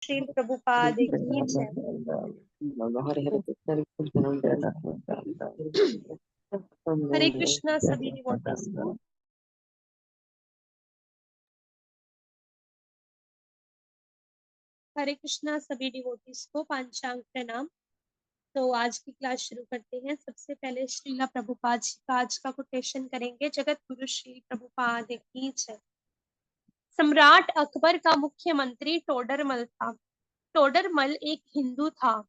श्रील प्रभुपाद की जय। हरे कृष्णा सभी डिवोटीज को। हरे कृष्णा सभी डिवोटीज को पांचांग प्रणाम। तो आज की क्लास शुरू करते हैं। सबसे पहले श्रीला प्रभुपाद जी का आज का कोटेशन करेंगे। जगत गुरु श्री प्रभुपाद की जय। सम्राट अकबर का मुख्यमंत्री टोडरमल था। टोडरमल एक हिंदू था।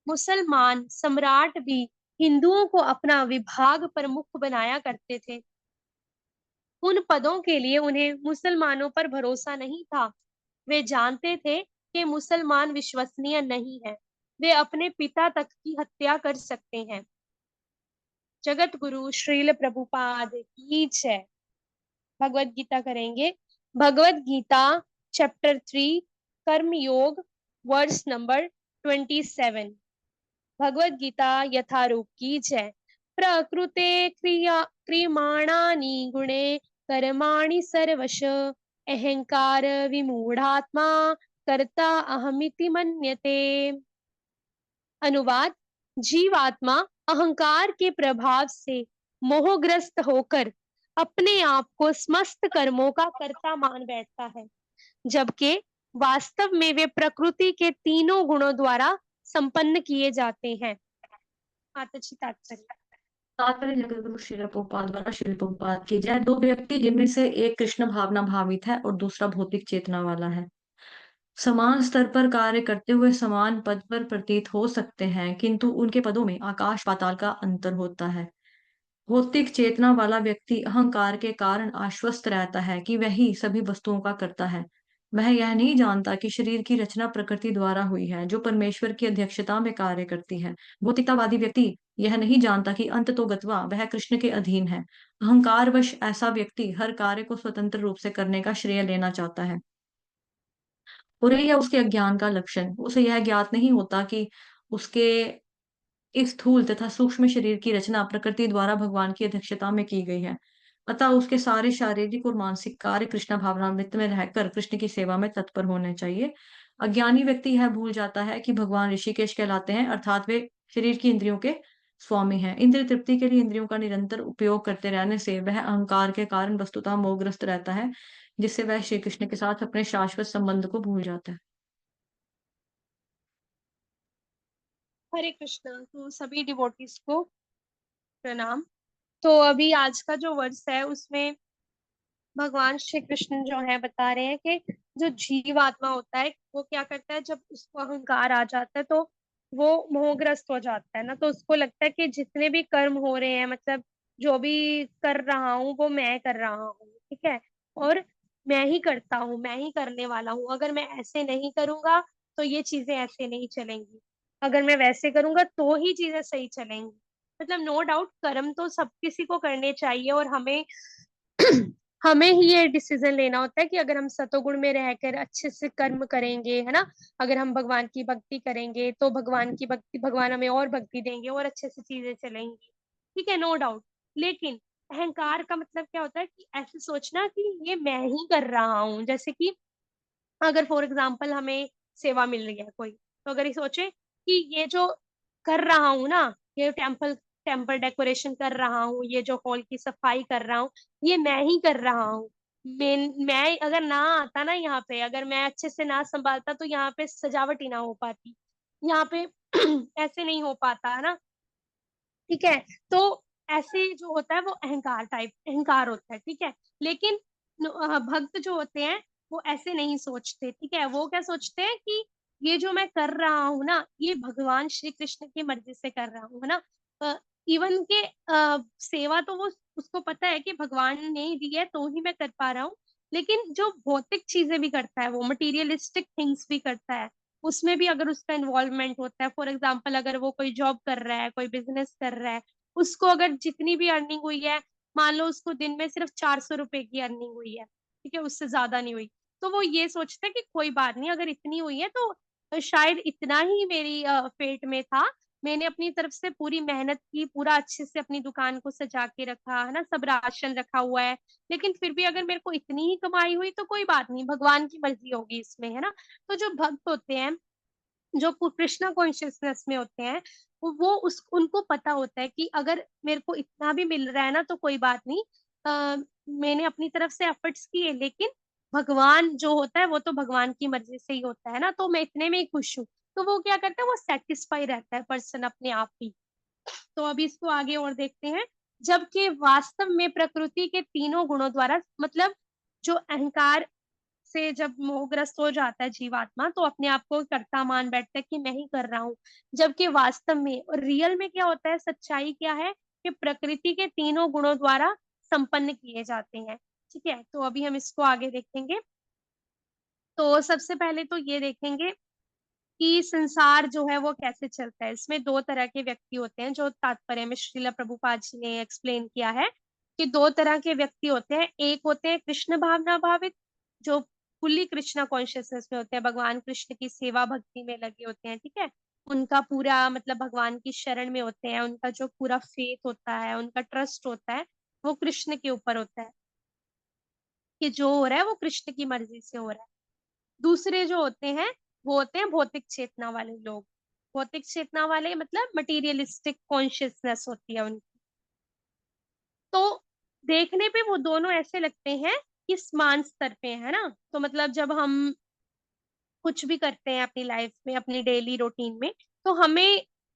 मुसलमान सम्राट भी हिंदुओं को अपना विभाग प्रमुख बनाया करते थे। उन पदों के लिए उन्हें मुसलमानों पर भरोसा नहीं था। वे जानते थे कि मुसलमान विश्वसनीय नहीं है। वे अपने पिता तक की हत्या कर सकते हैं। जगत गुरु श्रील प्रभुपाद की जय। भगवत गीता करेंगे। भगवत गीता चैप्टर 3 कर्म योग वर्स नंबर 27। भगवत गीता यथारूप की जय। प्रकृते क्रियमाणानि गुणे कर्माणि सर्वश अहंकार विमूढ़ात्मा कर्ता अहमिति मन्यते। अनुवाद। जीवात्मा अहंकार के प्रभाव से मोहग्रस्त होकर अपने आप को समस्त कर्मों का कर्ता मान बैठता है, जबकि वास्तव में वे प्रकृति के तीनों गुणों द्वारा संपन्न किए जाते हैं। माताजी तात्पर्य। तात्पर्य जगत गुरु श्रील प्रभुपाद द्वारा श्रील प्रभुपाद की जय। दो व्यक्ति जिनमें से एक कृष्ण भावना भावित है और दूसरा भौतिक चेतना वाला है, समान स्तर पर कार्य करते हुए समान पद पर प्रतीत हो सकते हैं, किंतु उनके पदों में आकाश पाताल का अंतर होता है। भौतिक चेतना वाला व्यक्ति अहंकार के कारण आश्वस्त रहता है कि वही सभी वस्तुओं का करता है। वह यह नहीं जानता कि शरीर की रचना प्रकृति द्वारा हुई है, जो परमेश्वर की अध्यक्षता में कार्य करती है। भौतिकतावादी व्यक्ति यह नहीं जानता कि अंततोगत्वा वह कृष्ण के अधीन है। अहंकारवश ऐसा व्यक्ति हर कार्य को स्वतंत्र रूप से करने का श्रेय लेना चाहता है, और यह उसके अज्ञान का लक्षण। उसे यह ज्ञात नहीं होता कि उसके इस स्थूल तथा सूक्ष्म शरीर की रचना प्रकृति द्वारा भगवान की अध्यक्षता में की गई है। अतः उसके सारे शारीरिक और मानसिक कार्य कृष्ण भावनामृत में रहकर कृष्ण की सेवा में तत्पर होने चाहिए। अज्ञानी व्यक्ति यह भूल जाता है कि भगवान ऋषिकेश कहलाते हैं, अर्थात वे शरीर की इंद्रियों के स्वामी हैं। इंद्रिय तृप्ति के लिए इंद्रियों का निरंतर उपयोग करते रहने से वह अहंकार के कारण वस्तुतः मोहग्रस्त रहता है, जिससे वह श्री कृष्ण के साथ अपने शाश्वत संबंध को भूल जाता है। हरे कृष्णा। तो सभी डिवोटीज को प्रणाम। तो अभी आज का जो वर्ष है उसमें भगवान श्री कृष्ण जो है बता रहे हैं कि जो जीव आत्मा होता है वो क्या करता है, जब उसको अहंकार आ जाता है तो वो मोहग्रस्त हो जाता है ना। तो उसको लगता है कि जितने भी कर्म हो रहे हैं, मतलब जो भी कर रहा हूँ वो मैं कर रहा हूँ, ठीक है, और मैं ही करता हूँ, मैं ही करने वाला हूँ। अगर मैं ऐसे नहीं करूंगा तो ये चीजें ऐसे नहीं चलेंगी, अगर मैं वैसे करूंगा तो ही चीजें सही चलेंगी। मतलब नो डाउट कर्म तो सब किसी को करने चाहिए, और हमें हमें ही ये डिसीजन लेना होता है कि अगर हम सतोगुण में रहकर अच्छे से कर्म करेंगे, है ना, अगर हम भगवान की भक्ति करेंगे तो भगवान की भक्ति, भगवान हमें और भक्ति देंगे और अच्छे से चीजें चलेंगी, ठीक है, नो डाउट। लेकिन अहंकार का मतलब क्या होता है कि ऐसे सोचना कि ये मैं ही कर रहा हूँ। जैसे कि अगर फॉर एग्जाम्पल हमें सेवा मिल रही है कोई, तो अगर ये सोचे कि ये जो कर रहा हूँ ना, ये टेम्पल टेम्पल डेकोरेशन कर रहा हूँ, ये जो हॉल की सफाई कर रहा हूँ, ये मैं ही कर रहा हूँ। मैं अगर ना आता ना यहाँ पे, अगर मैं अच्छे से ना संभालता तो यहाँ पे सजावट ही ना हो पाती, यहाँ पे ऐसे नहीं हो पाता, है ना, ठीक है। तो ऐसे जो होता है वो अहंकार टाइप अहंकार होता है, ठीक है। लेकिन भक्त जो होते हैं वो ऐसे नहीं सोचते, ठीक है। वो क्या सोचते हैं कि ये जो मैं कर रहा हूँ ना, ये भगवान श्री कृष्ण की मर्जी से कर रहा हूँ, है ना। इवन के सेवा तो वो, उसको पता है कि भगवान ने ही दी है तो ही मैं कर पा रहा हूँ। लेकिन जो भौतिक चीजें भी करता है, वो मटीरियलिस्टिक थिंग्स भी करता है, उसमें भी अगर उसका इन्वॉल्वमेंट होता है, फॉर एग्जाम्पल अगर वो कोई जॉब कर रहा है, कोई बिजनेस कर रहा है, उसको अगर जितनी भी अर्निंग हुई है, मान लो उसको दिन में सिर्फ 400 रुपए की अर्निंग हुई है, ठीक है, उससे ज्यादा नहीं हुई, तो वो ये सोचता है कि कोई बात नहीं, अगर इतनी हुई है तो शायद इतना ही मेरी फेट में था, मैंने अपनी तरफ से पूरी मेहनत की, पूरा अच्छे से अपनी दुकान को सजा के रखा है ना, सब राशन रखा हुआ है, लेकिन फिर भी अगर मेरे को इतनी ही कमाई हुई तो कोई बात नहीं, भगवान की मर्जी होगी इसमें, है ना। तो जो भक्त होते हैं, जो कृष्णा कॉन्शियसनेस में होते हैं, वो उस उनको पता होता है कि अगर मेरे को इतना भी मिल रहा है ना तो कोई बात नहीं, मैंने अपनी तरफ से एफर्ट्स किए, लेकिन भगवान जो होता है वो तो भगवान की मर्जी से ही होता है ना, तो मैं इतने में ही खुश हूँ। तो वो क्या करता है, वो सेटिस्फाई रहता है पर्सन अपने आप ही। तो अभी इसको आगे और देखते हैं। जबकि वास्तव में प्रकृति के तीनों गुणों द्वारा, मतलब जो अहंकार से जब मोहग्रस्त हो जाता है जीवात्मा, तो अपने आप को कर्ता मान बैठता है कि मैं ही कर रहा हूँ। जबकि वास्तव में और रियल में क्या होता है, सच्चाई क्या है, कि प्रकृति के तीनों गुणों द्वारा संपन्न किए जाते हैं। ठीक है, तो अभी हम इसको आगे देखेंगे। तो सबसे पहले तो ये देखेंगे कि संसार जो है वो कैसे चलता है। इसमें दो तरह के व्यक्ति होते हैं, जो तात्पर्य में श्रीला प्रभुपाद जी ने एक्सप्लेन किया है कि दो तरह के व्यक्ति होते हैं। एक होते हैं कृष्ण भावना भावित, जो फुल्ली कृष्णा कॉन्शियसनेस में होते हैं, भगवान कृष्ण की सेवा भक्ति में लगे होते हैं। ठीक है, उनका पूरा मतलब भगवान की शरण में होते हैं, उनका जो पूरा फेथ होता है, उनका ट्रस्ट होता है, वो कृष्ण के ऊपर होता है, कि जो हो रहा है वो कृष्ण की मर्जी से हो रहा है। दूसरे जो होते हैं, वो होते हैं भौतिक चेतना वाले लोग। भौतिक चेतना वाले मतलब मटीरियलिस्टिक कॉन्शियसनेस होती है उनकी। तो देखने पे वो दोनों ऐसे लगते हैं कि समान स्तर पे है ना। तो मतलब जब हम कुछ भी करते हैं अपनी लाइफ में, अपनी डेली रूटीन में, तो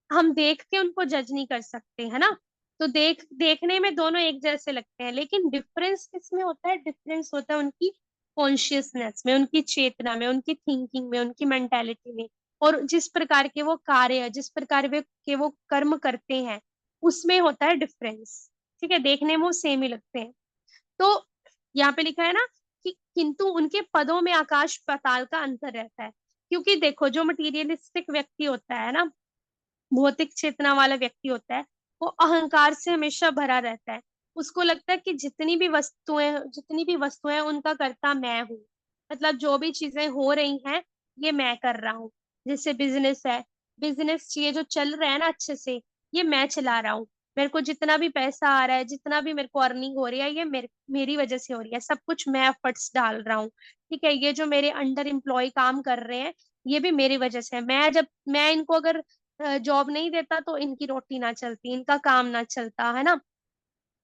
हम देख के उनको जज नहीं कर सकते, है ना। तो देखने में दोनों एक जैसे लगते हैं, लेकिन डिफरेंस किसमें होता है, डिफरेंस होता है उनकी कॉन्शियसनेस में, उनकी चेतना में, उनकी थिंकिंग में, उनकी मेंटेलिटी में, और जिस प्रकार के वो कार्य, जिस प्रकार के वो कर्म करते हैं, उसमें होता है डिफरेंस। ठीक है, देखने में वो सेम ही लगते हैं। तो यहाँ पे लिखा है ना कि किंतु उनके पदों में आकाश पाताल का अंतर रहता है। क्योंकि देखो, जो मटीरियलिस्टिक व्यक्ति होता है ना, भौतिक चेतना वाला व्यक्ति होता है, वो अहंकार से हमेशा भरा रहता है। उसको लगता है कि जितनी भी वस्तुएं उनका कर्ता मैं हूँ। मतलब जो भी चीजें हो रही हैं, ये मैं कर रहा हूँ। जैसे बिजनेस है, बिजनेस ये जो चल रहा है ना अच्छे से, ये मैं चला रहा हूँ। मेरे को जितना भी पैसा आ रहा है, जितना भी मेरे को अर्निंग हो रही है, ये मेरी वजह से हो रही है। सब कुछ मैं एफर्ट्स डाल रहा हूँ। ठीक है, ये जो मेरे अंडर एम्प्लॉय काम कर रहे हैं, ये भी मेरी वजह से है। मैं इनको अगर जॉब नहीं देता तो इनकी रोटी ना चलती, इनका काम ना चलता, है ना।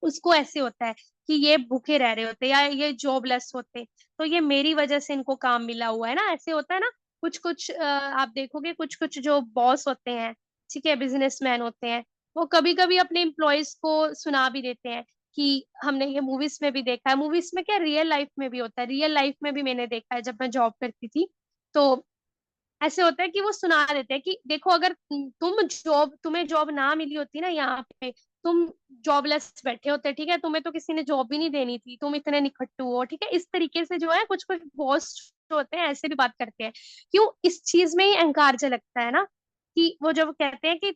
उसको ऐसे होता है कि ये भूखे रह रहे होते या ये जॉबलेस होते, तो ये मेरी वजह से इनको काम मिला हुआ है ना, ऐसे होता है ना। कुछ कुछ आप देखोगे, कुछ कुछ जो बॉस होते हैं, ठीक है, बिजनेसमैन होते हैं, वो कभी कभी अपने एम्प्लॉयज को सुना भी देते हैं कि हमने ये मूवीज में भी देखा है। मूवीज में क्या, रियल लाइफ में भी होता है। रियल लाइफ में भी मैंने देखा है जब मैं जॉब करती थी। तो ऐसे होता है कि वो सुना देते हैं कि देखो, अगर तुम्हें जॉब ना मिली होती ना यहाँ पे, तुम जॉबलेस बैठे होते, ठीक है, तुम्हें तो किसी ने जॉब भी नहीं देनी थी, तुम इतने निखट्टू हो। ठीक है, इस तरीके से जो है कुछ कुछ बॉस जो होते हैं ऐसे भी बात करते हैं। क्यों, इस चीज में ही अहंकार झलकता है ना, कि वो जब कहते हैं कि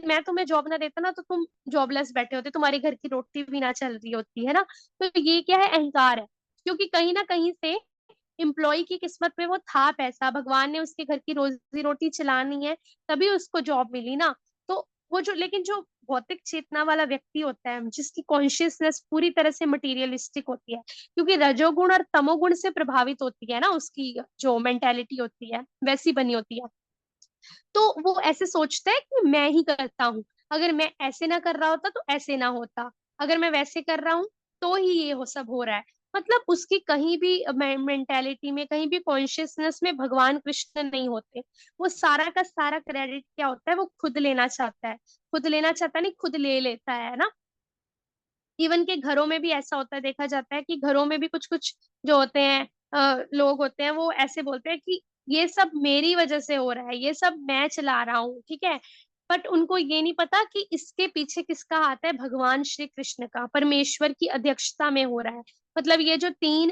मैं तुम्हें जॉब ना देता ना तो तुम जॉबलेस बैठे होते, तुम्हारी घर की रोटी भी ना चल रही होती, है ना। तो ये क्या है, अहंकार है। क्योंकि कहीं ना कहीं से एम्प्लॉय की किस्मत में वो था पैसा, भगवान ने उसके घर की रोजी रोटी चलानी है, तभी उसको जॉब मिली ना। तो वो जो, लेकिन जो भौतिक चेतना वाला व्यक्ति होता है, जिसकी कॉन्शियसनेस पूरी तरह से मटीरियलिस्टिक होती है, क्योंकि रजोगुण और तमोगुण से प्रभावित होती है ना, उसकी जो मेंटेलिटी होती है वैसी बनी होती है। तो वो ऐसे सोचता है कि मैं ही करता हूँ, अगर मैं ऐसे ना कर रहा होता तो ऐसे ना होता, अगर मैं वैसे कर रहा हूँ तो ही ये सब हो रहा है। मतलब उसकी कहीं भी मेंटेलिटी में, कहीं भी कॉन्शियसनेस में भगवान कृष्ण नहीं होते। वो सारा का सारा क्रेडिट क्या होता है, वो खुद लेना चाहता है। खुद लेना चाहता नहीं, खुद ले लेता है ना। इवन के घरों में भी ऐसा होता है, देखा जाता है कि घरों में भी कुछ कुछ जो होते हैं, लोग होते हैं, वो ऐसे बोलते हैं कि ये सब मेरी वजह से हो रहा है, ये सब मैं चला रहा हूँ, ठीक है। बट उनको ये नहीं पता कि इसके पीछे किसका हाथ है, भगवान श्री कृष्ण का, परमेश्वर की अध्यक्षता में हो रहा है। मतलब ये जो तीन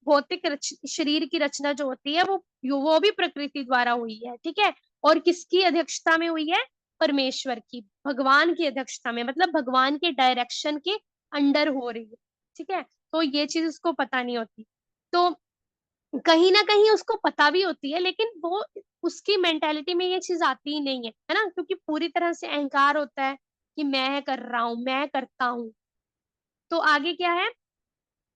भौतिक शरीर की रचना जो होती है, वो भी प्रकृति द्वारा हुई है, ठीक है। और किसकी अध्यक्षता में हुई है, परमेश्वर की, भगवान की अध्यक्षता में, मतलब भगवान के डायरेक्शन के अंडर हो रही है, ठीक है। तो ये चीज उसको पता नहीं होती। तो कहीं ना कहीं उसको पता भी होती है, लेकिन वो उसकी मेंटेलिटी में ये चीज आती ही नहीं है ना, क्योंकि पूरी तरह से अहंकार होता है कि मैं कर रहा हूँ, मैं करता हूँ। तो आगे क्या है,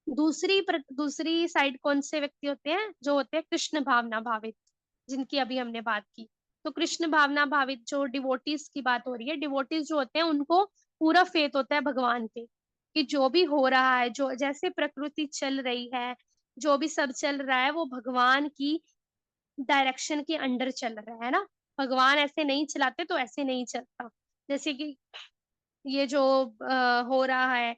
दूसरी साइड कौन से व्यक्ति होते हैं, जो होते हैं कृष्ण भावना भावित, जिनकी अभी हमने बात की। तो कृष्ण भावना भावित जो डिवोटीज की बात हो रही है, डिवोटीज जो होते हैं उनको पूरा फेथ होता है भगवान पे, कि जो भी हो रहा है, जो जैसे प्रकृति चल रही है, जो भी सब चल रहा है, वो भगवान की डायरेक्शन के अंडर चल रहा है ना। भगवान ऐसे नहीं चलाते तो ऐसे नहीं चलता। जैसे कि ये जो हो रहा है,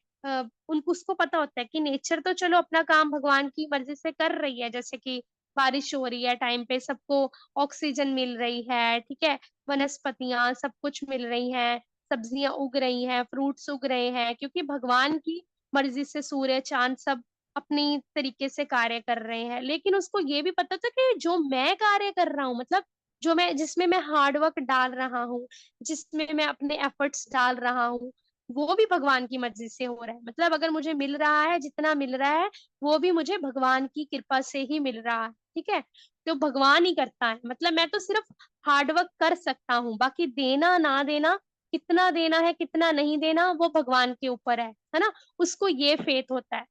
उनको उसको पता होता है कि नेचर तो चलो अपना काम भगवान की मर्जी से कर रही है, जैसे कि बारिश हो रही है टाइम पे, सबको ऑक्सीजन मिल रही है, ठीक है, वनस्पतियां सब कुछ मिल रही हैं, सब्जियां उग रही हैं, फ्रूट्स उग रहे हैं, क्योंकि भगवान की मर्जी से सूर्य चांद सब अपनी तरीके से कार्य कर रहे हैं। लेकिन उसको ये भी पता था कि जो मैं कार्य कर रहा हूँ, मतलब जो मैं जिसमें मैं हार्ड वर्क डाल रहा हूँ, जिसमें मैं अपने एफर्ट्स डाल रहा हूँ, वो भी भगवान की मर्जी से हो रहा है। मतलब अगर मुझे मिल रहा है जितना मिल रहा है, वो भी मुझे भगवान की कृपा से ही मिल रहा है, ठीक है। तो भगवान ही करता है, मतलब मैं तो सिर्फ हार्ड वर्क कर सकता हूँ, बाकी देना ना देना, कितना देना है कितना नहीं देना, वो भगवान के ऊपर है ना। उसको ये फेथ होता है।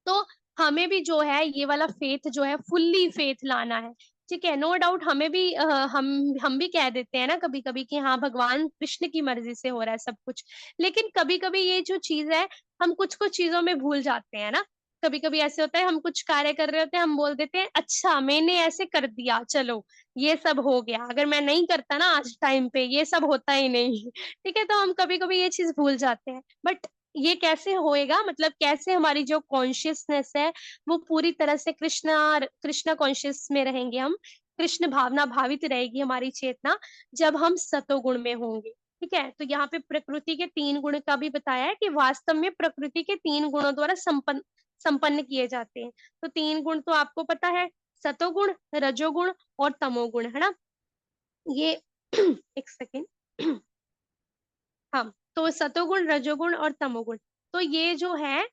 तो हमें भी जो है ये वाला फेथ जो है, फुल्ली फेथ लाना है, ठीक है। नो डाउट हमें भी हम भी कह देते हैं ना कभी कभी कि हाँ भगवान कृष्ण की मर्जी से हो रहा है सब कुछ। लेकिन कभी कभी ये जो चीज है, हम कुछ कुछ चीजों में भूल जाते हैं ना। कभी कभी ऐसे होता है, हम कुछ कार्य कर रहे होते हैं, हम बोल देते हैं अच्छा मैंने ऐसे कर दिया, चलो ये सब हो गया, अगर मैं नहीं करता ना आज टाइम पे ये सब होता ही नहीं। ठीक है, तो हम कभी कभी ये चीज भूल जाते हैं। बट ये कैसे होएगा, मतलब कैसे हमारी जो कॉन्शियसनेस है वो पूरी तरह से कृष्णा कृष्णा कॉन्शियस में रहेंगे हम, कृष्ण भावना भावित रहेगी हमारी चेतना, जब हम सतोगुण में होंगे। ठीक है, तो यहाँ पे प्रकृति के 3 गुण का भी बताया है कि वास्तव में प्रकृति के 3 गुणों द्वारा संपन्न संपन्न किए जाते हैं। तो 3 गुण तो आपको पता है, सतोगुण, रजोगुण और तमोगुण, है ना। ये एक सेकेंड। हाँ, तो सतोगुण, रजोगुण और तमोगुण, तो ये जो है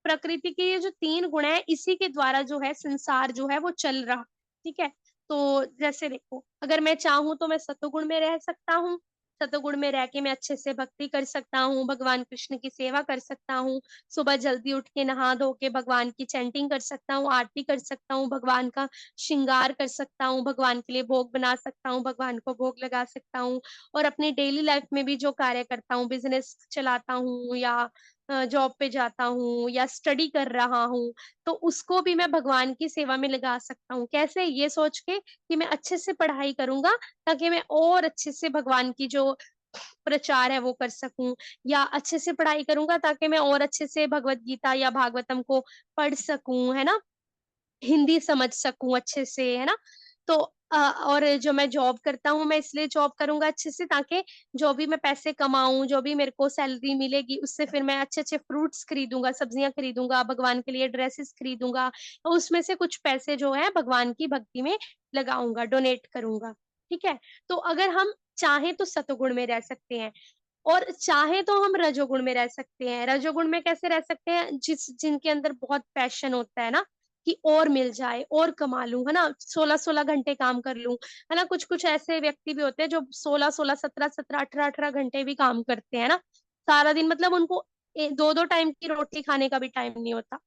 प्रकृति के ये जो 3 गुण है, इसी के द्वारा जो है संसार जो है वो चल रहा। ठीक है, तो जैसे देखो, अगर मैं चाहूँ तो मैं सतोगुण में रह सकता हूँ, सतोगुण में रह के मैं अच्छे से भक्ति कर सकता हूँ, भगवान कृष्ण की सेवा कर सकता हूँ, सुबह जल्दी उठ के नहा धो के भगवान की चैंटिंग कर सकता हूँ, आरती कर सकता हूँ, भगवान का श्रृंगार कर सकता हूँ, भगवान के लिए भोग बना सकता हूँ, भगवान को भोग लगा सकता हूँ, और अपनी डेली लाइफ में भी जो कार्य करता हूँ, बिजनेस चलाता हूँ या जॉब पे जाता हूँ या स्टडी कर रहा हूँ, तो उसको भी मैं भगवान की सेवा में लगा सकता हूँ। कैसे, ये सोच के कि मैं अच्छे से पढ़ाई करूंगा ताकि मैं और अच्छे से भगवान की जो प्रचार है वो कर सकूं, या अच्छे से पढ़ाई करूंगा ताकि मैं और अच्छे से भगवत गीता या भागवतम को पढ़ सकूं, है ना, हिंदी समझ सकूं अच्छे से, है ना। तो और जो मैं जॉब करता हूँ, मैं इसलिए जॉब करूंगा अच्छे से ताकि जो भी मैं पैसे कमाऊं, जो भी मेरे को सैलरी मिलेगी, उससे फिर मैं अच्छे अच्छे फ्रूट्स खरीदूंगा, सब्जियां खरीदूंगा, भगवान के लिए ड्रेसेस खरीदूंगा, और उसमें से कुछ पैसे जो है भगवान की भक्ति में लगाऊंगा, डोनेट करूंगा। ठीक है, तो अगर हम चाहें तो सतगुण में रह सकते हैं, और चाहे तो हम रजोगुण में रह सकते हैं। रजोगुण में कैसे रह सकते हैं, जिनके अंदर बहुत पैशन होता है ना, कि और मिल जाए और कमा लूं, है ना, 16-16 घंटे काम कर लूं, है ना। कुछ कुछ ऐसे व्यक्ति भी होते हैं जो 16-16, 17-17, 18-18 घंटे भी काम करते हैं ना सारा दिन, मतलब उनको 2-2 टाइम की रोटी खाने का भी टाइम नहीं होता,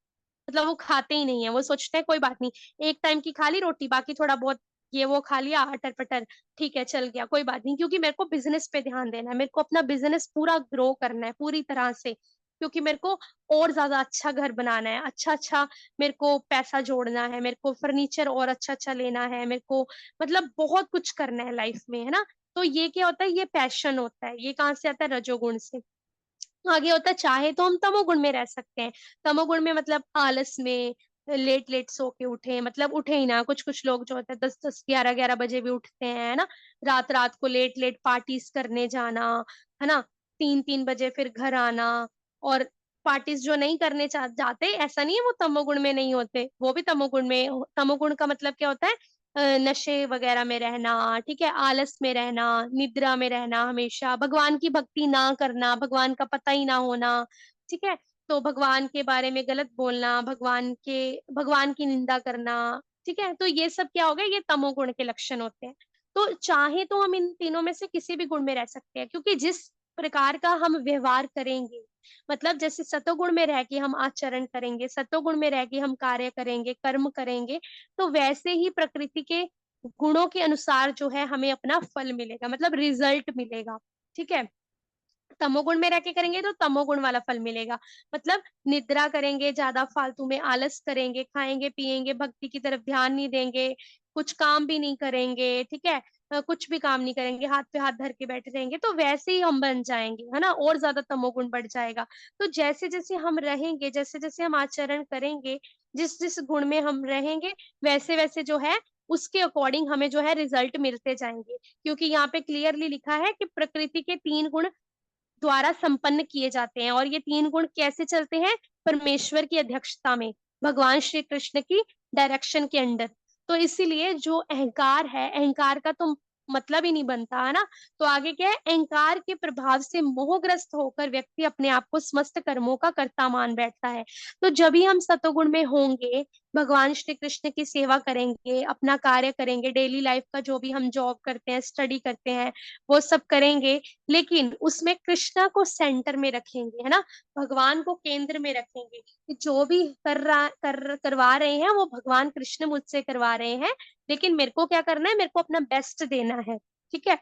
मतलब वो खाते ही नहीं है, वो सोचते हैं कोई बात नहीं, एक टाइम की खा ली रोटी, बाकी थोड़ा बहुत ये वो खा लिया अटर पटर, ठीक है चल गया, कोई बात नहीं, क्योंकि मेरे को बिजनेस पे ध्यान देना है, मेरे को अपना बिजनेस पूरा ग्रो करना है पूरी तरह से, क्योंकि मेरे को और ज्यादा अच्छा घर बनाना है, अच्छा अच्छा मेरे को पैसा जोड़ना है, मेरे को फर्नीचर और अच्छा अच्छा लेना है, मेरे को मतलब बहुत कुछ करना है लाइफ में, है ना। तो ये क्या होता है, ये पैशन होता है, ये कहाँ से आता है, रजोगुण से। आगे होता है, चाहे तो हम तमोगुण में रह सकते हैं। तमोगुण में मतलब आलस में, लेट लेट सो के उठे, मतलब उठे ही ना, कुछ कुछ लोग जो होते हैं 10-10, 11-11 बजे भी उठते हैं ना, रात रात को लेट लेट पार्टीज करने जाना, है ना, 3-3 बजे फिर घर आना, और पार्टीज जो नहीं करने जाते, ऐसा नहीं है वो तमोगुण में नहीं होते, वो भी तमोगुण में। तमोगुण का मतलब क्या होता है, नशे वगैरह में रहना, ठीक है, आलस में रहना, निद्रा में रहना, हमेशा भगवान की भक्ति ना करना, भगवान का पता ही ना होना, ठीक है। तो भगवान के बारे में गलत बोलना, भगवान की निंदा करना, ठीक है? तो ये सब क्या हो गया, ये तमोगुण के लक्षण होते हैं। तो चाहे तो हम इन तीनों में से किसी भी गुण में रह सकते हैं, क्योंकि जिस प्रकार का हम व्यवहार करेंगे, मतलब जैसे सतोगुण में रह के हम आचरण करेंगे, सतोगुण में रह के हम कार्य करेंगे, कर्म करेंगे, तो वैसे ही प्रकृति के गुणों के अनुसार जो है हमें अपना फल मिलेगा, मतलब रिजल्ट मिलेगा, ठीक है? तमोगुण में रह के करेंगे तो तमोगुण वाला फल मिलेगा, मतलब निद्रा करेंगे, ज्यादा फालतू में आलस करेंगे, खाएंगे पिएंगे, भक्ति की तरफ ध्यान नहीं देंगे, कुछ काम भी नहीं करेंगे, ठीक है? कुछ भी काम नहीं करेंगे, हाथ पे हाथ धर के बैठे रहेंगे, तो वैसे ही हम बन जाएंगे, है ना? और ज्यादा तमोगुण बढ़ जाएगा। तो जैसे जैसे हम रहेंगे, जैसे जैसे हम आचरण करेंगे, जिस जिस गुण में हम रहेंगे, वैसे वैसे जो है उसके अकॉर्डिंग हमें जो है रिजल्ट मिलते जाएंगे, क्योंकि यहाँ पे क्लियरली लिखा है कि प्रकृति के 3 गुण द्वारा संपन्न किए जाते हैं, और ये 3 गुण कैसे चलते हैं? परमेश्वर की अध्यक्षता में, भगवान श्री कृष्ण की डायरेक्शन के अंडर। तो इसीलिए जो अहंकार है, अहंकार का तो मतलब ही नहीं बनता, है ना? तो आगे क्या है, अहंकार के प्रभाव से मोहग्रस्त होकर व्यक्ति अपने आप को समस्त कर्मों का कर्ता मान बैठता है। तो जब ही हम सतोगुण में होंगे, भगवान श्री कृष्ण की सेवा करेंगे, अपना कार्य करेंगे, डेली लाइफ का जो भी हम जॉब करते हैं, स्टडी करते हैं, वो सब करेंगे, लेकिन उसमें कृष्णा को सेंटर में रखेंगे, है ना? भगवान को केंद्र में रखेंगे कि जो भी करवा रहे हैं वो भगवान कृष्ण मुझसे करवा रहे हैं, लेकिन मेरे को क्या करना है, मेरे को अपना बेस्ट देना है, ठीक है?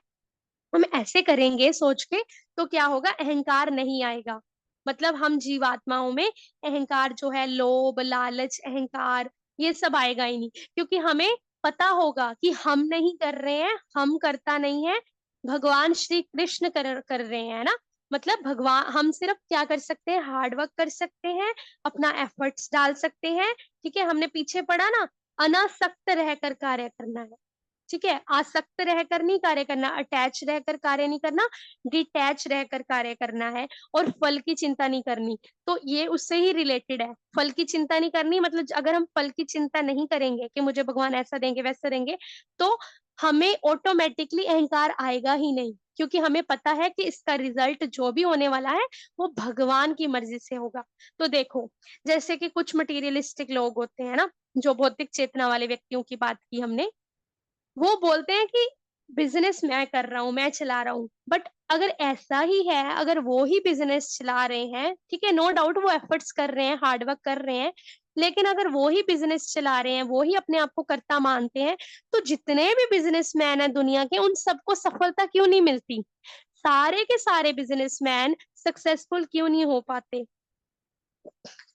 हम ऐसे करेंगे सोच के, तो क्या होगा, अहंकार नहीं आएगा। मतलब हम जीवात्माओं में अहंकार जो है, लोभ लालच अहंकार, ये सब आएगा ही नहीं, क्योंकि हमें पता होगा कि हम नहीं कर रहे हैं, हम करता नहीं है, भगवान श्री कृष्ण कर रहे हैं, ना? मतलब भगवान, हम सिर्फ क्या कर सकते हैं, हार्ड वर्क कर सकते हैं, अपना एफर्ट्स डाल सकते हैं, ठीक है? हमने पीछे पढ़ा ना, अनासक्त रहकर कार्य करना है, ठीक है? आसक्त रहकर नहीं कार्य करना, अटैच रहकर कार्य नहीं करना, डिटैच रहकर कार्य करना है, और फल की चिंता नहीं करनी। तो ये उससे ही रिलेटेड है, फल की चिंता नहीं करनी, मतलब अगर हम फल की चिंता नहीं करेंगे कि मुझे भगवान ऐसा देंगे वैसा देंगे, तो हमें ऑटोमेटिकली अहंकार आएगा ही नहीं, क्योंकि हमें पता है कि इसका रिजल्ट जो भी होने वाला है वो भगवान की मर्जी से होगा। तो देखो, जैसे कि कुछ मटीरियलिस्टिक लोग होते हैं ना, जो भौतिक चेतना वाले व्यक्तियों की बात की हमने, वो बोलते हैं कि बिजनेस मैं कर रहा हूँ, मैं चला रहा हूँ, बट अगर ऐसा ही है, अगर वो ही बिजनेस चला रहे हैं, ठीक है, नो डाउट वो एफर्ट्स कर रहे हैं, हार्डवर्क कर रहे हैं, लेकिन अगर वो ही बिजनेस चला रहे हैं, वो ही अपने आप को कर्ता मानते हैं, तो जितने भी बिजनेसमैन हैं दुनिया के, उन सबको सफलता क्यों नहीं मिलती? सारे के सारे बिजनेसमैन सक्सेसफुल क्यों नहीं हो पाते?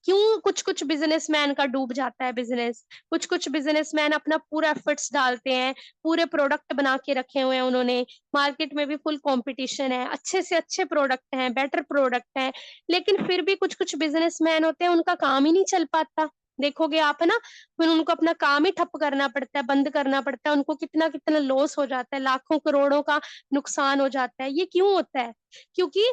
क्यों कुछ कुछ बिजनेसमैन का डूब जाता है बिजनेस? कुछ कुछ बिजनेसमैन अपना पूरा एफर्ट्स डालते हैं, पूरे प्रोडक्ट बना के रखे हुए हैं उन्होंने, मार्केट में भी फुल कंपटीशन है, अच्छे से अच्छे प्रोडक्ट हैं, बेटर प्रोडक्ट हैं, लेकिन फिर भी कुछ कुछ बिजनेसमैन होते हैं, उनका काम ही नहीं चल पाता। देखोगे आप, है ना? फिर उनको अपना काम ही ठप करना पड़ता है, बंद करना पड़ता है, उनको कितना कितना लॉस हो जाता है, लाखों करोड़ों का नुकसान हो जाता है। ये क्यों होता है? क्योंकि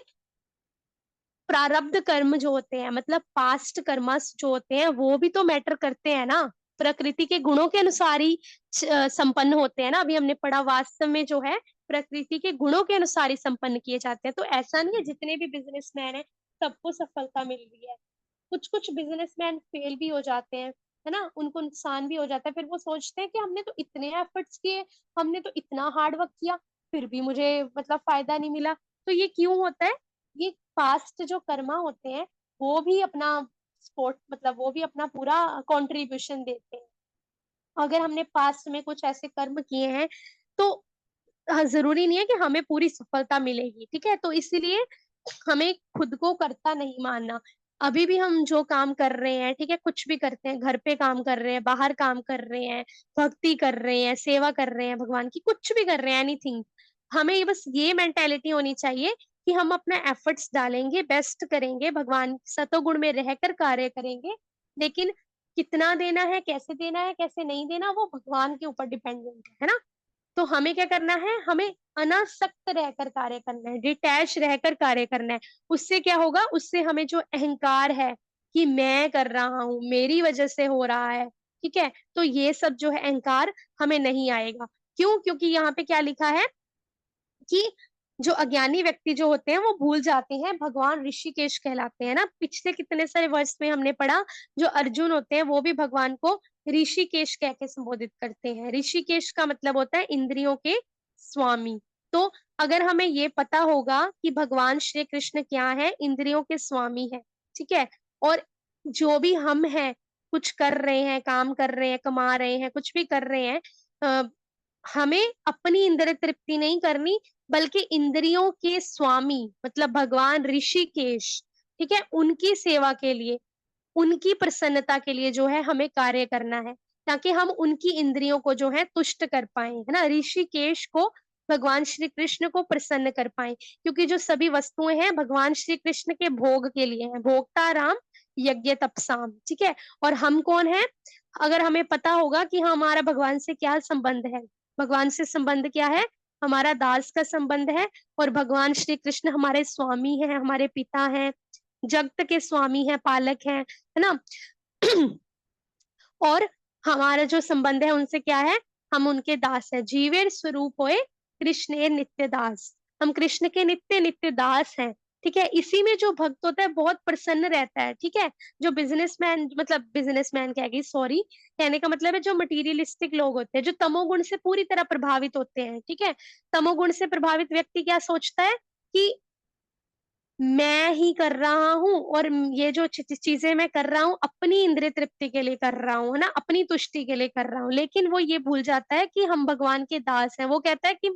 प्रारब्ध कर्म जो होते हैं, मतलब पास्ट कर्मस जो होते हैं, वो भी तो मैटर करते हैं ना, प्रकृति के गुणों के अनुसार ही संपन्न होते हैं ना। अभी हमने पढ़ा, वास्तव में जो है प्रकृति के गुणों के अनुसार ही संपन्न किए जाते हैं। तो ऐसा नहीं है जितने भी बिजनेसमैन है सबको सफलता मिल रही है, कुछ कुछ बिजनेसमैन फेल भी हो जाते हैं, है ना? उनको नुकसान भी हो जाता है, फिर वो सोचते हैं कि हमने तो इतने एफर्ट्स किए, हमने तो इतना हार्ड वर्क किया, फिर भी मुझे मतलब फायदा नहीं मिला। तो ये क्यों होता है? ये पास्ट जो कर्मा होते हैं, वो भी अपना स्पोर्ट, मतलब वो भी अपना पूरा कंट्रीब्यूशन देते हैं। अगर हमने पास्ट में कुछ ऐसे कर्म किए हैं, तो जरूरी नहीं है कि हमें पूरी सफलता मिलेगी, ठीक है? तो इसीलिए हमें खुद को करता नहीं मानना। अभी भी हम जो काम कर रहे हैं, ठीक है, कुछ भी करते हैं, घर पे काम कर रहे हैं, बाहर काम कर रहे हैं, भक्ति कर रहे हैं, सेवा कर रहे हैं भगवान की, कुछ भी कर रहे हैं, एनीथिंग, हमें ये बस ये मेंटेलिटी होनी चाहिए कि हम अपना एफर्ट्स डालेंगे, बेस्ट करेंगे, भगवान सतोगुण में रहकर कार्य करेंगे, लेकिन कितना देना है, कैसे देना है, कैसे नहीं देना, वो भगवान के ऊपर डिपेंडेंट है ना? तो हमें क्या करना है, हमें अनासक्त रहकर कार्य करना है, डिटैच रहकर कार्य करना है। उससे क्या होगा, उससे हमें जो अहंकार है कि मैं कर रहा हूँ, मेरी वजह से हो रहा है, ठीक है, तो ये सब जो है अहंकार हमें नहीं आएगा। क्यों? क्योंकि यहाँ पे क्या लिखा है कि जो अज्ञानी व्यक्ति जो होते हैं वो भूल जाते हैं, भगवान ऋषिकेश कहलाते हैं ना। पिछले कितने सारे वर्ष में हमने पढ़ा, जो अर्जुन होते हैं वो भी भगवान को ऋषिकेश कह के संबोधित करते हैं। ऋषिकेश का मतलब होता है इंद्रियों के स्वामी। तो अगर हमें ये पता होगा कि भगवान श्री कृष्ण क्या है, इंद्रियों के स्वामी है, ठीक है, और जो भी हम हैं, कुछ कर रहे हैं, काम कर रहे हैं, कमा रहे हैं, कुछ भी कर रहे हैं, हमें अपनी इंद्रिय तृप्ति नहीं करनी, बल्कि इंद्रियों के स्वामी मतलब भगवान ऋषिकेश, ठीक है, उनकी सेवा के लिए, उनकी प्रसन्नता के लिए जो है हमें कार्य करना है, ताकि हम उनकी इंद्रियों को जो है तुष्ट कर पाए, है ना, ऋषिकेश को, भगवान श्री कृष्ण को प्रसन्न कर पाए। क्योंकि जो सभी वस्तुएं हैं भगवान श्री कृष्ण के भोग के लिए हैं, भोक्ता राम यज्ञ तपसाम, ठीक है। और हम कौन है, अगर हमें पता होगा कि हमारा भगवान से क्या संबंध है, भगवान से संबंध क्या है, हमारा दास का संबंध है, और भगवान श्री कृष्ण हमारे स्वामी हैं, हमारे पिता हैं, जगत के स्वामी हैं, पालक हैं, है ना। और हमारा जो संबंध है उनसे क्या है, हम उनके दास है, जीवेर स्वरूप होए कृष्ण नित्य दास, हम कृष्ण के नित्य नित्य दास हैं, ठीक है। इसी में जो भक्त होता है बहुत प्रसन्न रहता है, ठीक है। जो बिजनेसमैन, मतलब बिजनेसमैन कह गई, सॉरी, कहने का मतलब है जो मटीरियलिस्टिक लोग होते हैं, जो तमोगुण से पूरी तरह प्रभावित होते हैं, ठीक है, तमोगुण से प्रभावित व्यक्ति क्या सोचता है कि मैं ही कर रहा हूँ, और ये जो चीजें मैं कर रहा हूँ अपनी इंद्रिय तृप्ति के लिए कर रहा हूँ, है ना, अपनी तुष्टि के लिए कर रहा हूँ। लेकिन वो ये भूल जाता है कि हम भगवान के दास हैं। वो कहता है कि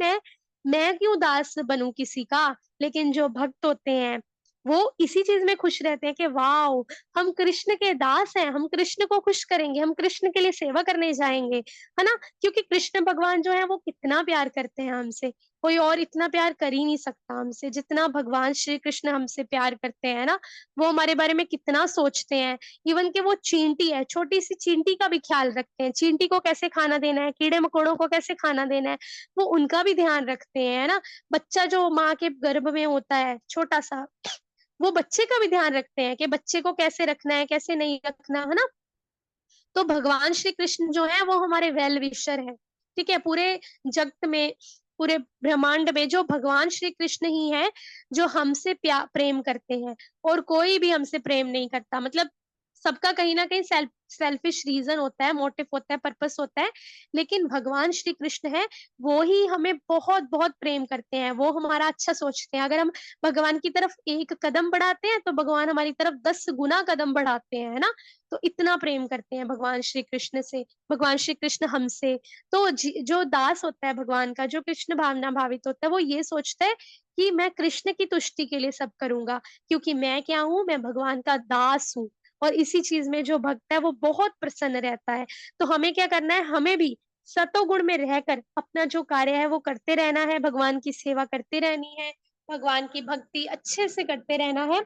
मैं क्यों दास बनूं किसी का। लेकिन जो भक्त होते हैं वो इसी चीज में खुश रहते हैं कि वाह, हम कृष्ण के दास हैं, हम कृष्ण को खुश करेंगे, हम कृष्ण के लिए सेवा करने जाएंगे, है ना। क्योंकि कृष्ण भगवान जो है वो कितना प्यार करते हैं हमसे, कोई और इतना प्यार कर ही नहीं सकता हमसे जितना भगवान श्री कृष्ण हमसे प्यार करते हैं ना। वो हमारे बारे में कितना सोचते हैं। इवन कि वो चींटी है, छोटी सी चींटी का भी ख्याल रखते हैं, चींटी को कैसे खाना देना है, कीड़े मकोड़ों को कैसे खाना देना है, वो उनका भी ध्यान रखते हैं, है ना। बच्चा जो माँ के गर्भ में होता है छोटा सा, वो बच्चे का भी ध्यान रखते हैं कि बच्चे को कैसे रखना है, कैसे नहीं रखना, है ना। तो भगवान श्री कृष्ण जो है वो हमारे वेल विशर है, ठीक है। पूरे जगत में, पूरे ब्रह्मांड में जो भगवान श्री कृष्ण ही है जो हमसे प्रेम करते हैं, और कोई भी हमसे प्रेम नहीं करता। मतलब सबका कहीं ना कहीं सेल्फिश रीजन होता है, मोटिव होता है, पर्पस होता है। लेकिन भगवान श्री कृष्ण है, वो ही हमें बहुत बहुत प्रेम करते हैं, वो हमारा अच्छा सोचते हैं। अगर हम भगवान की तरफ एक कदम बढ़ाते हैं तो भगवान हमारी तरफ 10 गुना कदम बढ़ाते हैं, है ना। तो इतना प्रेम करते हैं भगवान श्री कृष्ण से, भगवान श्री कृष्ण हमसे। तो जो दास होता है भगवान का, जो कृष्ण भावना भावित होता है, वो ये सोचता है कि मैं कृष्ण की तुष्टि के लिए सब करूंगा, क्योंकि मैं क्या हूं, मैं भगवान का दास हूँ। और इसी चीज में जो भक्त है वो बहुत प्रसन्न रहता है। तो हमें क्या करना है, हमें भी सतोगुण में रहकर अपना जो कार्य है वो करते रहना है, भगवान की सेवा करते रहनी है, भगवान की भक्ति अच्छे से करते रहना है।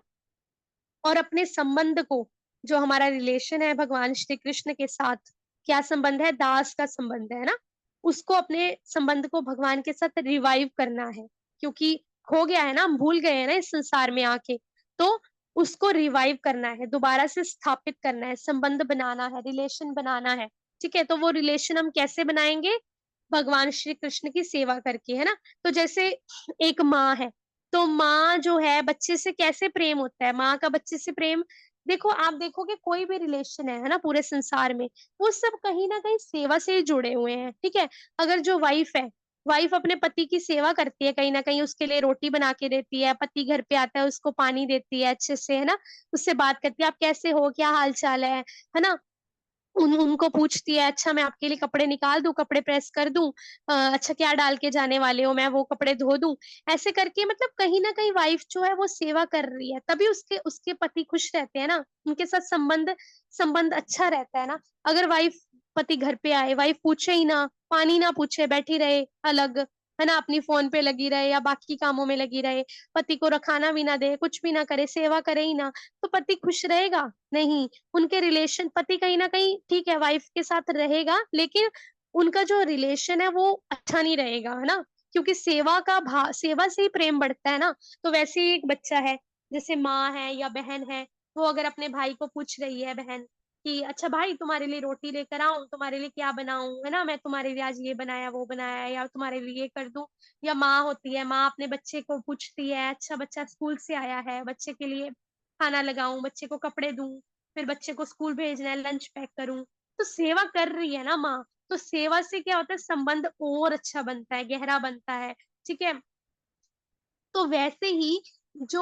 और अपने संबंध को, जो हमारा रिलेशन है भगवान श्री कृष्ण के साथ, क्या संबंध है, दास का संबंध है ना, उसको, अपने संबंध को भगवान के साथ रिवाइव करना है। क्योंकि खो गया है ना, हम भूल गए हैं ना इस संसार में आके। तो उसको रिवाइव करना है, दोबारा से स्थापित करना है, संबंध बनाना है, रिलेशन बनाना है, ठीक है। तो वो रिलेशन हम कैसे बनाएंगे, भगवान श्री कृष्ण की सेवा करके, है ना। तो जैसे एक माँ है, तो माँ जो है बच्चे से कैसे प्रेम होता है, माँ का बच्चे से प्रेम, देखो आप देखोगे कोई भी रिलेशन है ना, पूरे संसार में, वो सब कहीं ना कहीं सेवा से ही जुड़े हुए हैं, ठीक है। अगर जो वाइफ है, वाइफ अपने पति की सेवा करती है, कहीं ना कहीं उसके लिए रोटी बना के देती है, पति घर पे आता है उसको पानी देती है अच्छे से, है ना, उससे बात करती है, आप कैसे हो, क्या हाल चाल है ना। उनको पूछती है, अच्छा मैं आपके लिए कपड़े निकाल दूं, कपड़े प्रेस कर दूं, अच्छा क्या डाल के जाने वाले हो, मैं वो कपड़े धो दूं। ऐसे करके मतलब कहीं ना कहीं वाइफ जो है वो सेवा कर रही है, तभी उसके उसके पति खुश रहते हैं ना, उनके साथ संबंध संबंध अच्छा रहता है ना। अगर वाइफ, पति घर पे आए, वाइफ पूछे ही ना, पानी ना पूछे, बैठी रहे अलग, है ना, अपनी फोन पे लगी रहे या बाकी कामों में लगी रहे, पति को रखाना भी ना दे, कुछ भी ना करे, सेवा करे ही ना, तो पति खुश रहेगा नहीं। उनके रिलेशन, पति कहीं ना कहीं ठीक है वाइफ के साथ रहेगा, लेकिन उनका जो रिलेशन है वो अच्छा नहीं रहेगा, है ना। क्योंकि सेवा से ही प्रेम बढ़ता है ना। तो वैसे ही एक बच्चा है, जैसे माँ है या बहन है, वो अगर अपने भाई को पूछ रही है बहन कि अच्छा भाई तुम्हारे लिए रोटी लेकर आऊँ, तुम्हारे लिए क्या बनाऊँ, है ना? मैं तुम्हारे लिए आज ये बनाया, वो बनाया या तुम्हारे लिए ये कर दूँ। या माँ होती है, माँ अपने बच्चे को पूछती है, अच्छा बच्चा स्कूल से आया है, बच्चे के लिए खाना लगाऊँ, बच्चे को कपड़े दूँ, फिर बच्चे को स्कूल भेजना है, लंच पैक करूँ। तो सेवा कर रही है ना माँ, तो सेवा से क्या होता है संबंध और अच्छा बनता है, गहरा बनता है, ठीक है? तो वैसे ही जो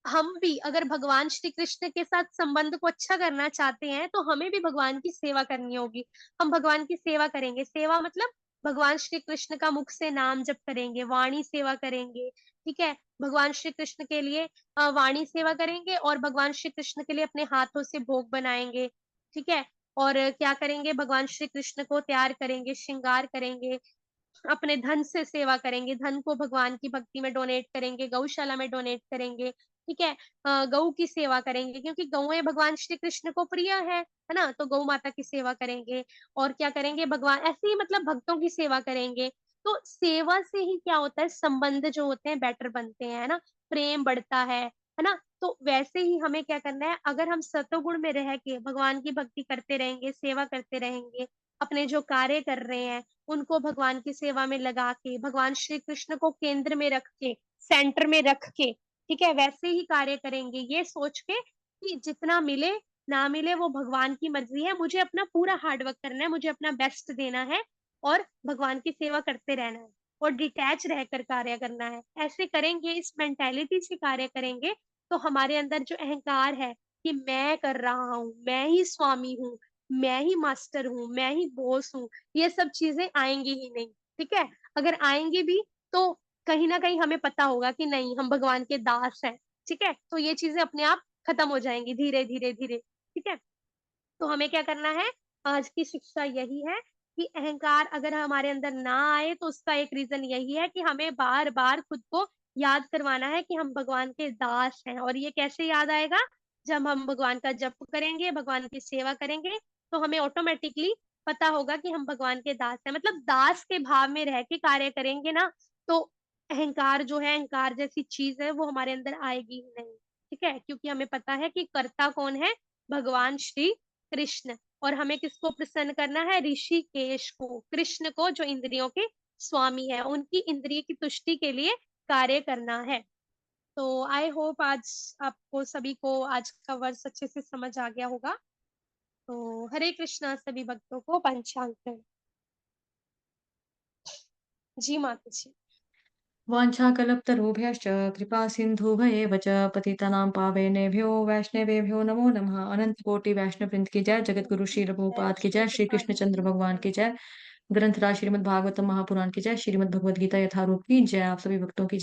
हम भी अगर भगवान श्री कृष्ण के साथ संबंध को अच्छा करना चाहते हैं, तो हमें भी भगवान की सेवा करनी होगी। हम भगवान की सेवा करेंगे। सेवा मतलब भगवान श्री कृष्ण का मुख से नाम जप करेंगे, वाणी सेवा करेंगे, ठीक है? भगवान श्री कृष्ण के लिए वाणी सेवा करेंगे और भगवान श्री कृष्ण के लिए अपने हाथों से भोग बनाएँगे, ठीक है? और क्या करेंगे भगवान श्री कृष्ण को तैयार करेंगे, श्रृंगार करेंगे, अपने धन से सेवा करेंगे, धन को भगवान की भक्ति में डोनेट करेंगे, गौशाला में डोनेट करेंगे, ठीक है? गऊ की सेवा करेंगे क्योंकि गौएँ भगवान श्री कृष्ण को प्रिय है ना? तो गौ माता की सेवा करेंगे और क्या करेंगे भगवान ऐसे ही मतलब भक्तों की सेवा करेंगे। तो सेवा से ही क्या होता है संबंध जो होते हैं बेटर बनते हैं, है ना? प्रेम बढ़ता है ना? तो वैसे ही हमें क्या करना है अगर हम सतोगुण में रह के भगवान की भक्ति करते रहेंगे, सेवा करते रहेंगे, अपने जो कार्य कर रहे हैं उनको भगवान की सेवा में लगा के, भगवान श्री कृष्ण को केंद्र में रख के, सेंटर में रख के, ठीक है? वैसे ही कार्य करेंगे, ये सोच के कि जितना मिले, ना मिले वो भगवान की मर्ज़ी है, मुझे अपना पूरा हार्ड वर्क करना है, मुझे अपना बेस्ट देना है और भगवान की सेवा करते रहना है और डिटैच रहकर कार्य करना है। ऐसे करेंगे, इस मेंटालिटी से कार्य करेंगे, तो हमारे अंदर जो अहंकार है कि मैं कर रहा हूँ, मैं ही स्वामी हूँ, मैं ही मास्टर हूँ, मैं ही बॉस हूँ, ये सब चीज़ें आएँगी ही नहीं, ठीक है? अगर आएँगी भी तो कहीं न कहीं हमें पता होगा कि नहीं हम भगवान के दास हैं, ठीक है? तो ये चीज़ें अपने आप खत्म हो जाएँगी धीरे-धीरे, धीरे, ठीक है? तो हमें क्या करना है? आज की शिक्षा यही है कि अहंकार अगर हमारे अंदर ना आए तो उसका एक रीज़न यही है कि हमें बार-बार खुद को याद करवाना है कि हम भगवान के दास हैं और ये कैसे याद आएगा? जब हम भगवान का जप करेंगे, भगवान की सेवा करेंगे, तो हमें ऑटोमैटिकली पता होगा कि हम भगवान के दास हैं। मतलब दास के भाव में रह के कार्य करेंगे ना, तो अहंकार जो है, अहंकार जैसी चीज़ है, वो हमारे अंदर आएगी ही नहीं, ठीक है? क्योंकि हमें पता है कि कर्ता कौन है? भगवान श्री कृष्ण और हमें किसको प्रसन्न करना है? ऋषिकेश को, कृष्ण को जो इंद्रियों के स्वामी है, उनकी इंद्रिय की तुष्टि के लिए कार्य करना है। तो आई होप आज आपको सभी को आज का वर्स अच्छे से समझ आ गया होगा। तो हरे कृष्णा सभी भक्तों को पंचांग में। जी माता जी। वाञ्छाकल्पतरुभ्यश्च कृपासिन्धुभयेव च पतितानां पावनेभ्यो वैष्णवेभ्यो नमो नमः। अनंत कोटि वैष्णववृंद की जय, जगतगुरु श्रील जय प्रभुपाद की श्री जय, श्री कृष्ण कृष्ण चंद्र जी भगवान जय। की जय, ग्रंथराज श्रीमद् भागवतम महापुराण की जय, श्रीमद् भगवद गीता यथारूप की जय। आप सभी भक्तों की जय।